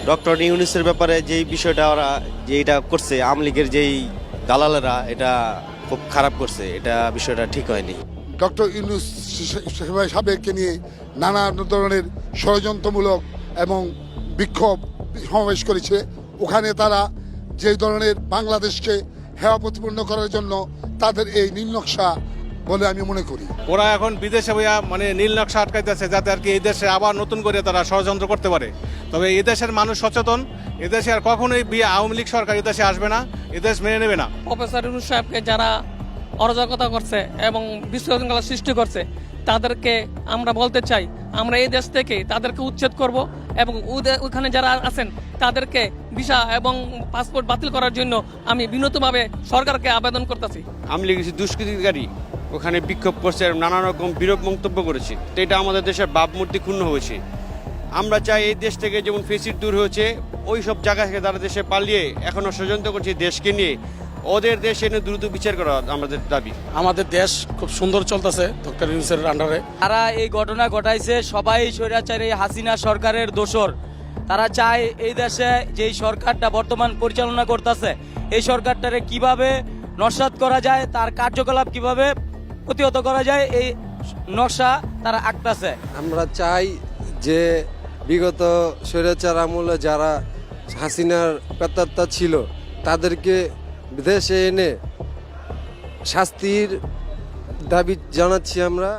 Doctor ইউনূসের ব্যাপারে যেই বিষয়টা ওরা যেটা করছে আওয়ামী লীগের যেই দালালেরা এটা খুব খারাপ করছে, এটা বিষয়টা ঠিক হয়নি। ডক্টর ইউনূস সাহেবকে নিয়ে নানা ধরনের ষড়যন্ত্রমূলক এবং বিক্ষোভ সমাবেশ করেছে। ওখানে তারা যে ধরনের বাংলাদেশকে হেয় প্রতিপন্ন করার জন্য তাদের এই নীল নকশা বলে আমি মনে করি। ওরা এখন বিদেশে বইয়া মানে নীল নকশা আটকাইতেছে যাতে আর কি এই দেশে আবার নতুন করে তারা ষড়যন্ত্র করতে পারে। তবে এই দেশের মানুষ সচেতন, এদেশে আর কখনোই আওয়ামী লীগ সরকার এদেশে আসবে না, এদেশ মেনে নেবে না। প্রফেসর ইউনূস সাহেবকে যারা অরাজকতা করছে এবং বিশৃঙ্খলা সৃষ্টি করছে তাদেরকে আমরা বলতে চাই, আমরা এই দেশ থেকে তাদেরকে উচ্ছেদ করব এবং ওখানে যারা আছেন তাদেরকে ভিসা এবং পাসপোর্ট বাতিল করার জন্য আমি বিনীতভাবে সরকারকে আবেদন করতেছি। আওয়ামী লীগ দুষ্কৃতিকারী ওখানে বিক্ষোভ করছে, নানা রকম বিরূপ মন্তব্য করেছে, তো এটা আমাদের দেশের ভাবমূর্তি ক্ষুণ্ণ হয়েছে। আমরা চাই এই দেশ থেকে যেমন ফেসিড দূর হয়েছে, ওই সব জায়গা থেকে তারা দেশে পালিয়ে এখনো ষড়যন্ত্র করছে দেশকে নিয়ে, ওদের দেশে এনে দ্রুত বিচার করা আমাদের দাবি। আমাদের দেশ খুব সুন্দর চলতেছে ডক্টর ইউনূসের আন্ডারে। তারা এই ঘটনা ঘটাইছে সবাই স্বৈরাচারী হাসিনা সরকারের দোসর। তারা চায় এই দেশে যেই সরকারটা বর্তমান পরিচালনা করতেছে এই সরকারটারে কিভাবে নস্যাৎ করা যায়, তার কার্যকলাপ কিভাবে প্রতিহত করা যায়, এই নকশা তারা আঁকতেছে। আমরা চাই যে বিগত স্বৈরাচার আমলে যারা হাসিনার পেতাত্তা ছিল তাদেরকে দেশে এনে শাস্তির দাবি জানাচ্ছি আমরা।